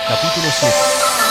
Capítulo 7.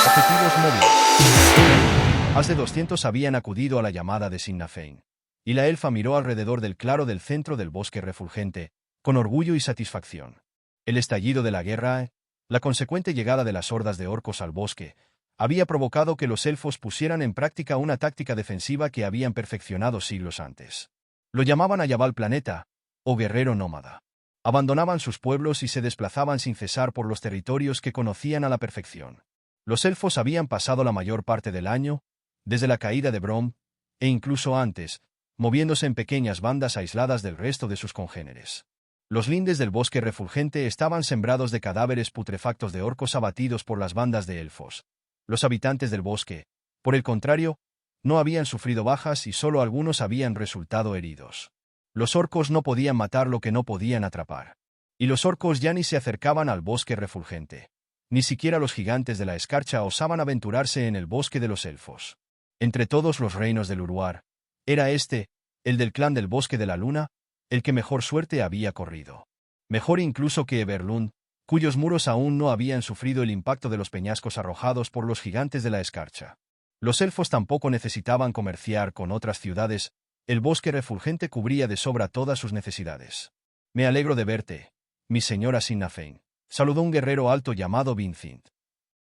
Objetivos móviles. Más de 200 habían acudido a la llamada de Sinnafain, y la elfa miró alrededor del claro del centro del bosque refulgente, con orgullo y satisfacción. El estallido de la guerra, la consecuente llegada de las hordas de orcos al bosque, había provocado que los elfos pusieran en práctica una táctica defensiva que habían perfeccionado siglos antes. Lo llamaban Ayabal Planeta, o guerrero nómada. Abandonaban sus pueblos y se desplazaban sin cesar por los territorios que conocían a la perfección. Los elfos habían pasado la mayor parte del año, desde la caída de Brom, e incluso antes, moviéndose en pequeñas bandas aisladas del resto de sus congéneres. Los lindes del bosque refulgente estaban sembrados de cadáveres putrefactos de orcos abatidos por las bandas de elfos. Los habitantes del bosque, por el contrario, no habían sufrido bajas y solo algunos habían resultado heridos. Los orcos no podían matar lo que no podían atrapar. Y los orcos ya ni se acercaban al bosque refulgente. Ni siquiera los gigantes de la escarcha osaban aventurarse en el bosque de los elfos. Entre todos los reinos del Uruar, era este, el del clan del bosque de la luna, el que mejor suerte había corrido. Mejor incluso que Everlund, cuyos muros aún no habían sufrido el impacto de los peñascos arrojados por los gigantes de la escarcha. Los elfos tampoco necesitaban comerciar con otras ciudades. El bosque refulgente cubría de sobra todas sus necesidades. «Me alegro de verte, mi señora Sinnafain», saludó un guerrero alto llamado Vincent.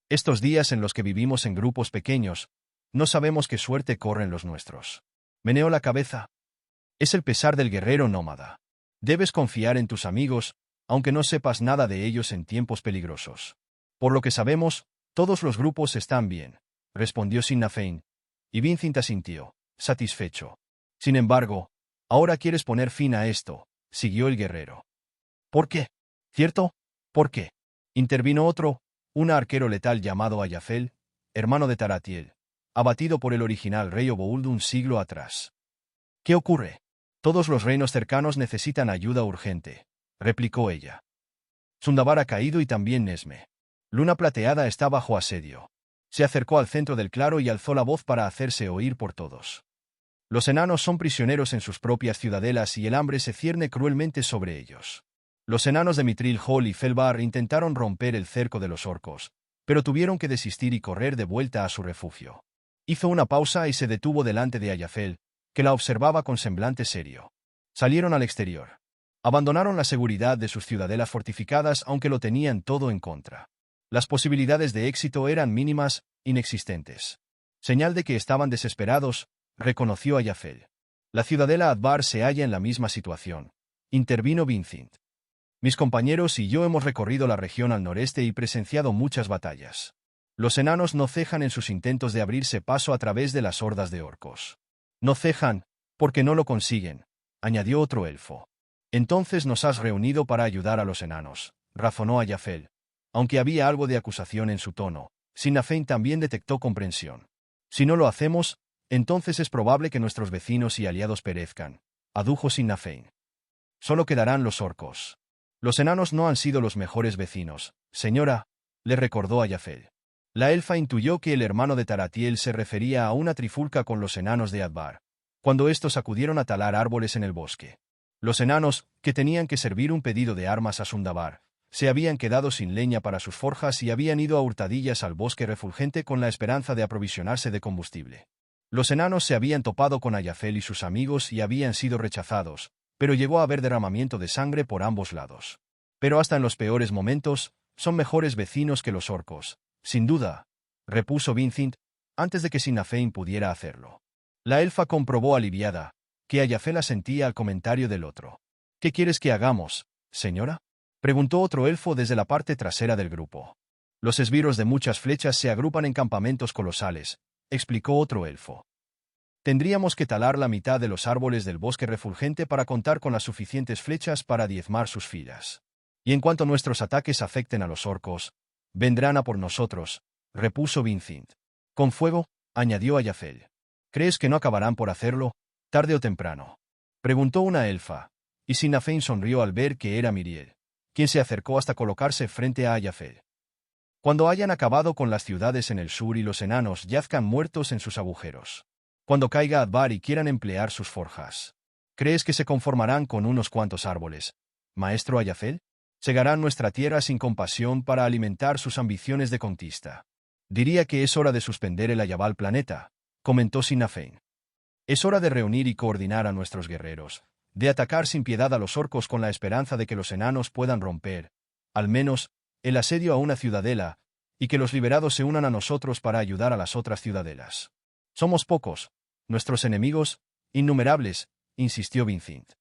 «Estos días en los que vivimos en grupos pequeños, no sabemos qué suerte corren los nuestros». Meneó la cabeza. «Es el pesar del guerrero nómada. Debes confiar en tus amigos, aunque no sepas nada de ellos en tiempos peligrosos. Por lo que sabemos, todos los grupos están bien», respondió Sinnafain, y Vincent asintió, satisfecho. «Sin embargo, ahora quieres poner fin a esto», siguió el guerrero. «¿Por qué? ¿Cierto? ¿Por qué?», intervino otro, un arquero letal llamado Ayafel, hermano de Taratiel, abatido por el original rey Obould un siglo atrás. «¿Qué ocurre? Todos los reinos cercanos necesitan ayuda urgente», replicó ella. «Zundabar ha caído y también Nesme. Luna Plateada está bajo asedio». Se acercó al centro del claro y alzó la voz para hacerse oír por todos. «Los enanos son prisioneros en sus propias ciudadelas y el hambre se cierne cruelmente sobre ellos. Los enanos de Mithril Hall y Felbar intentaron romper el cerco de los orcos, pero tuvieron que desistir y correr de vuelta a su refugio». Hizo una pausa y se detuvo delante de Ayafel, que la observaba con semblante serio. Salieron al exterior. Abandonaron la seguridad de sus ciudadelas fortificadas aunque lo tenían todo en contra. Las posibilidades de éxito eran mínimas, inexistentes. Señal de que estaban desesperados, reconoció Ayafel. «La ciudadela Advar se halla en la misma situación», intervino Vincent. «Mis compañeros y yo hemos recorrido la región al noreste y presenciado muchas batallas. Los enanos no cejan en sus intentos de abrirse paso a través de las hordas de orcos. No cejan, porque no lo consiguen», añadió otro elfo. «Entonces nos has reunido para ayudar a los enanos», razonó Ayafel. Aunque había algo de acusación en su tono, Sinnafain también detectó comprensión. «Si no lo hacemos, entonces es probable que nuestros vecinos y aliados perezcan», adujo Sinnafain. «Solo quedarán los orcos. Los enanos no han sido los mejores vecinos, señora», le recordó Ayafel. La elfa intuyó que el hermano de Taratiel se refería a una trifulca con los enanos de Advar, cuando estos acudieron a talar árboles en el bosque. Los enanos, que tenían que servir un pedido de armas a Zundabar, se habían quedado sin leña para sus forjas y habían ido a hurtadillas al bosque refulgente con la esperanza de aprovisionarse de combustible. Los enanos se habían topado con Ayafel y sus amigos y habían sido rechazados, pero llegó a haber derramamiento de sangre por ambos lados. «Pero hasta en los peores momentos, son mejores vecinos que los orcos, sin duda», repuso Vincent, antes de que Sinnafain pudiera hacerlo. La elfa comprobó aliviada que Ayafel asentía al comentario del otro. «¿Qué quieres que hagamos, señora?», preguntó otro elfo desde la parte trasera del grupo. «Los esbirros de muchas flechas se agrupan en campamentos colosales», explicó otro elfo. «Tendríamos que talar la mitad de los árboles del bosque refulgente para contar con las suficientes flechas para diezmar sus filas. Y en cuanto nuestros ataques afecten a los orcos, vendrán a por nosotros», repuso Vincent. «Con fuego», añadió Ayafel. «¿Crees que no acabarán por hacerlo, tarde o temprano?», preguntó una elfa, y Sinnafain sonrió al ver que era Miriel, quien se acercó hasta colocarse frente a Ayafel. «Cuando hayan acabado con las ciudades en el sur y los enanos yazcan muertos en sus agujeros. Cuando caiga Advar y quieran emplear sus forjas. ¿Crees que se conformarán con unos cuantos árboles, maestro Ayafel?». Cegarán nuestra tierra sin compasión para alimentar sus ambiciones de conquista. Diría que es hora de suspender el Ayabal planeta, comentó Sinn Féin. Es hora de reunir y coordinar a nuestros guerreros, de atacar sin piedad a los orcos con la esperanza de que los enanos puedan romper, al menos, el asedio a una ciudadela, y que los liberados se unan a nosotros para ayudar a las otras ciudadelas. Somos pocos, nuestros enemigos, innumerables, insistió Vincent.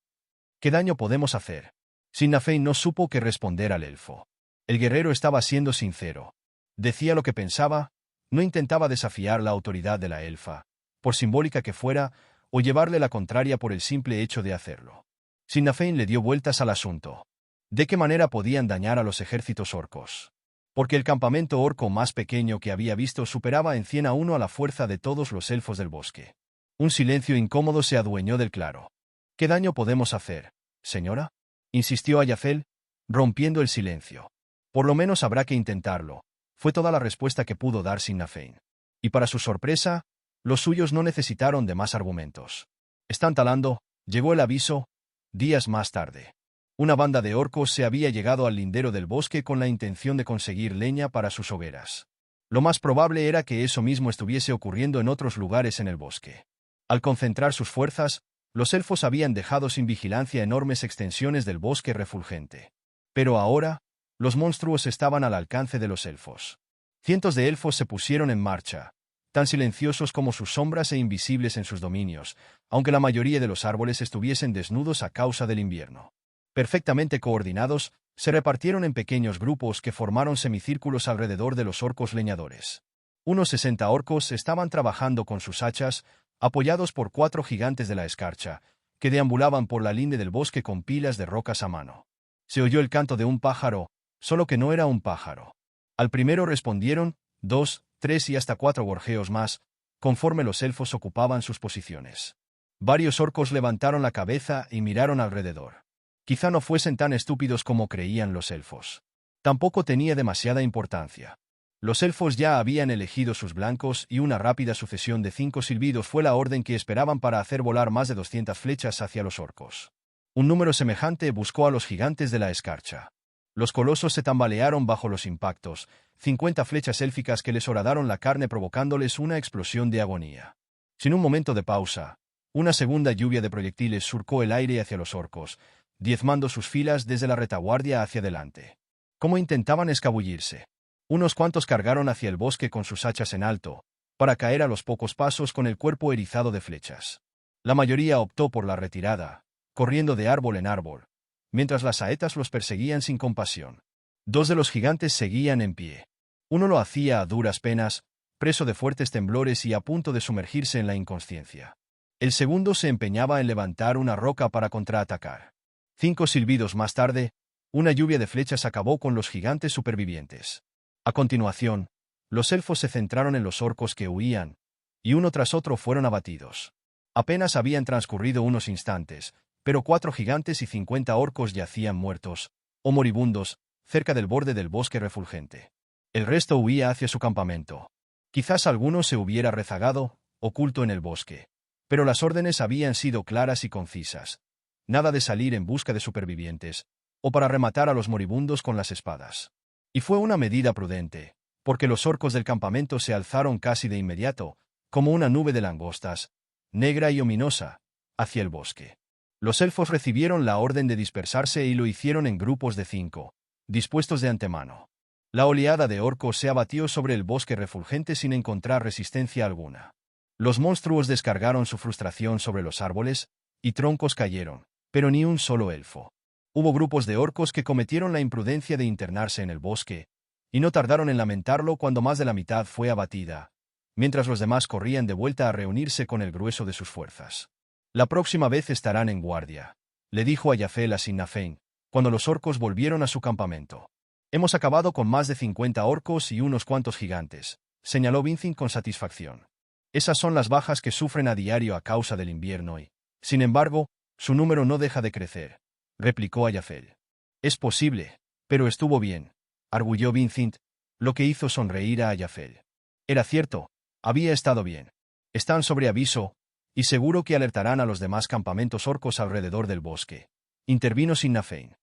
¿Qué daño podemos hacer? Sinn Féin no supo qué responder al elfo. El guerrero estaba siendo sincero. Decía lo que pensaba, no intentaba desafiar la autoridad de la elfa, por simbólica que fuera, o llevarle la contraria por el simple hecho de hacerlo. Sinn Féin le dio vueltas al asunto. ¿De qué manera podían dañar a los ejércitos orcos? Porque el campamento orco más pequeño que había visto superaba en 100 a 1 a la fuerza de todos los elfos del bosque. Un silencio incómodo se adueñó del claro. ¿Qué daño podemos hacer, señora?, insistió Ayafel, rompiendo el silencio. Por lo menos habrá que intentarlo, fue toda la respuesta que pudo dar Sinn Féin. Y para su sorpresa, los suyos no necesitaron de más argumentos. Están talando, llegó el aviso, días más tarde. Una banda de orcos se había llegado al lindero del bosque con la intención de conseguir leña para sus hogueras. Lo más probable era que eso mismo estuviese ocurriendo en otros lugares en el bosque. Al concentrar sus fuerzas, los elfos habían dejado sin vigilancia enormes extensiones del bosque refulgente. Pero ahora, los monstruos estaban al alcance de los elfos. Cientos de elfos se pusieron en marcha, tan silenciosos como sus sombras e invisibles en sus dominios, aunque la mayoría de los árboles estuviesen desnudos a causa del invierno. Perfectamente coordinados, se repartieron en pequeños grupos que formaron semicírculos alrededor de los orcos leñadores. Unos 60 orcos estaban trabajando con sus hachas, apoyados por 4 gigantes de la escarcha, que deambulaban por la linde del bosque con pilas de rocas a mano. Se oyó el canto de un pájaro, solo que no era un pájaro. Al primero respondieron 2, 3 y hasta 4 gorjeos más, conforme los elfos ocupaban sus posiciones. Varios orcos levantaron la cabeza y miraron alrededor. Quizá no fuesen tan estúpidos como creían los elfos. Tampoco tenía demasiada importancia. Los elfos ya habían elegido sus blancos y una rápida sucesión de 5 silbidos fue la orden que esperaban para hacer volar más de 200 flechas hacia los orcos. Un número semejante buscó a los gigantes de la escarcha. Los colosos se tambalearon bajo los impactos, 50 flechas élficas que les horadaron la carne provocándoles una explosión de agonía. Sin un momento de pausa, una segunda lluvia de proyectiles surcó el aire hacia los orcos, diezmando sus filas desde la retaguardia hacia adelante. ¿Cómo intentaban escabullirse? Unos cuantos cargaron hacia el bosque con sus hachas en alto, para caer a los pocos pasos con el cuerpo erizado de flechas. La mayoría optó por la retirada, corriendo de árbol en árbol, mientras las saetas los perseguían sin compasión. 2 de los gigantes seguían en pie. Uno lo hacía a duras penas, preso de fuertes temblores y a punto de sumergirse en la inconsciencia. El segundo se empeñaba en levantar una roca para contraatacar. 5 silbidos más tarde, una lluvia de flechas acabó con los gigantes supervivientes. A continuación, los elfos se centraron en los orcos que huían, y uno tras otro fueron abatidos. Apenas habían transcurrido unos instantes, pero 4 gigantes y 50 orcos yacían muertos, o moribundos, cerca del borde del bosque refulgente. El resto huía hacia su campamento. Quizás alguno se hubiera rezagado, oculto en el bosque. Pero las órdenes habían sido claras y concisas. Nada de salir en busca de supervivientes, o para rematar a los moribundos con las espadas. Y fue una medida prudente, porque los orcos del campamento se alzaron casi de inmediato, como una nube de langostas, negra y ominosa, hacia el bosque. Los elfos recibieron la orden de dispersarse y lo hicieron en grupos de 5, dispuestos de antemano. La oleada de orcos se abatió sobre el bosque refulgente sin encontrar resistencia alguna. Los monstruos descargaron su frustración sobre los árboles, y troncos cayeron, pero ni un solo elfo. Hubo grupos de orcos que cometieron la imprudencia de internarse en el bosque, y no tardaron en lamentarlo cuando más de la mitad fue abatida, mientras los demás corrían de vuelta a reunirse con el grueso de sus fuerzas. La próxima vez estarán en guardia, le dijo Ayafel a Sinn Féin, cuando los orcos volvieron a su campamento. Hemos acabado con más de 50 orcos y unos cuantos gigantes, señaló Vincent con satisfacción. Esas son las bajas que sufren a diario a causa del invierno y, sin embargo, su número no deja de crecer, replicó Ayafel. Es posible, pero estuvo bien, arguyó Vincent, lo que hizo sonreír a Ayafel. Era cierto, había estado bien. Están sobre aviso, y seguro que alertarán a los demás campamentos orcos alrededor del bosque, intervino Sinn Féin.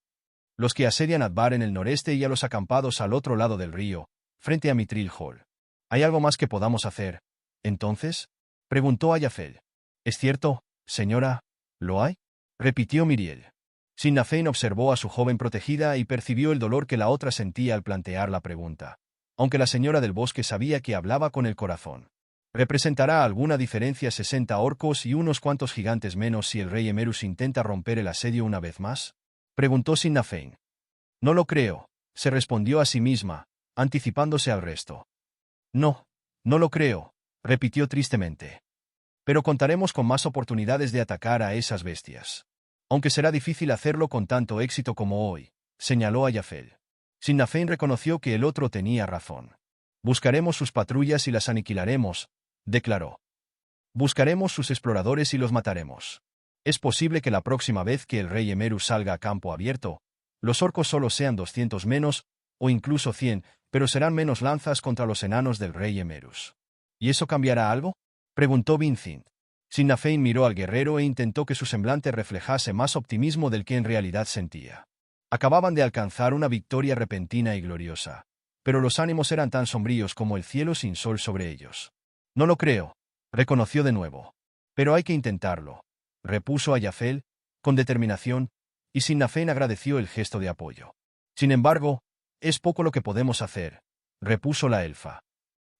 los que asedian Adbar en el noreste y a los acampados al otro lado del río, frente a Mithril Hall. ¿Hay algo más que podamos hacer, entonces? Preguntó Ayafel. ¿Es cierto, señora? ¿Lo hay? Repitió Miriel. Sinnafein observó a su joven protegida y percibió el dolor que la otra sentía al plantear la pregunta. Aunque la señora del bosque sabía que hablaba con el corazón. ¿Representará alguna diferencia 60 orcos y unos cuantos gigantes menos si el rey Emerus intenta romper el asedio una vez más? Preguntó Sinnafein. No lo creo, se respondió a sí misma, anticipándose al resto. No, no lo creo, repitió tristemente. Pero contaremos con más oportunidades de atacar a esas bestias. Aunque será difícil hacerlo con tanto éxito como hoy, señaló Ayafel. Sinnafein reconoció que el otro tenía razón. Buscaremos sus patrullas y las aniquilaremos, declaró. Buscaremos sus exploradores y los mataremos. Es posible que la próxima vez que el rey Emerus salga a campo abierto, los orcos solo sean 200 menos, o incluso 100, pero serán menos lanzas contra los enanos del rey Emerus. ¿Y eso cambiará algo? Preguntó Vincent. Sinnafein miró al guerrero e intentó que su semblante reflejase más optimismo del que en realidad sentía. Acababan de alcanzar una victoria repentina y gloriosa, pero los ánimos eran tan sombríos como el cielo sin sol sobre ellos. No lo creo, reconoció de nuevo. Pero hay que intentarlo, repuso Ayafel, con determinación, y Sinnafein agradeció el gesto de apoyo. Sin embargo, es poco lo que podemos hacer, repuso la elfa.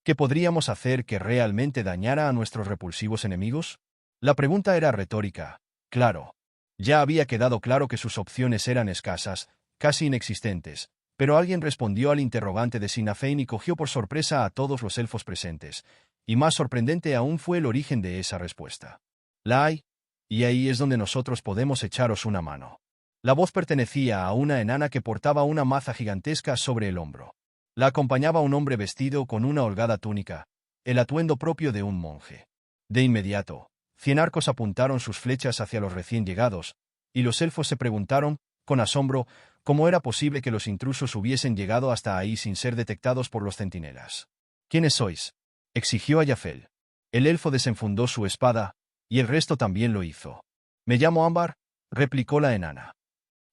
¿Qué podríamos hacer que realmente dañara a nuestros repulsivos enemigos? La pregunta era retórica, claro. Ya había quedado claro que sus opciones eran escasas, casi inexistentes, pero alguien respondió al interrogante de Sinnafein y cogió por sorpresa a todos los elfos presentes, y más sorprendente aún fue el origen de esa respuesta. La hay, y ahí es donde nosotros podemos echaros una mano. La voz pertenecía a una enana que portaba una maza gigantesca sobre el hombro. La acompañaba un hombre vestido con una holgada túnica, el atuendo propio de un monje. De inmediato, 100 arcos apuntaron sus flechas hacia los recién llegados, y los elfos se preguntaron, con asombro, cómo era posible que los intrusos hubiesen llegado hasta ahí sin ser detectados por los centinelas. ¿Quiénes sois?, exigió Ayafel. El elfo desenfundó su espada, y el resto también lo hizo. Me llamo Ámbar, replicó la enana.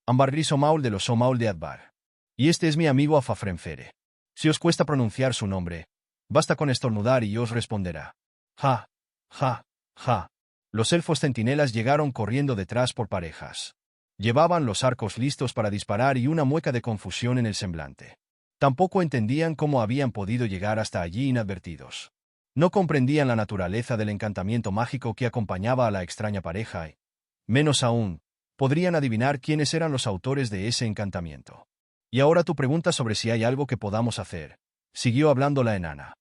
Ámbar Risomaul de los Somaul de Adbar. Y este es mi amigo Afafrenfere. Si os cuesta pronunciar su nombre, basta con estornudar y os responderá. Ja, ja, ja. Los elfos centinelas llegaron corriendo detrás por parejas. Llevaban los arcos listos para disparar y una mueca de confusión en el semblante. Tampoco entendían cómo habían podido llegar hasta allí inadvertidos. No comprendían la naturaleza del encantamiento mágico que acompañaba a la extraña pareja y, menos aún, podrían adivinar quiénes eran los autores de ese encantamiento. Y ahora tu pregunta sobre si hay algo que podamos hacer, siguió hablando la enana.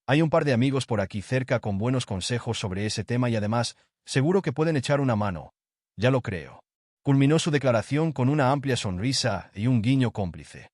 Hay un par de amigos por aquí cerca con buenos consejos sobre ese tema y además, seguro que pueden echar una mano. Ya lo creo. Culminó su declaración con una amplia sonrisa y un guiño cómplice.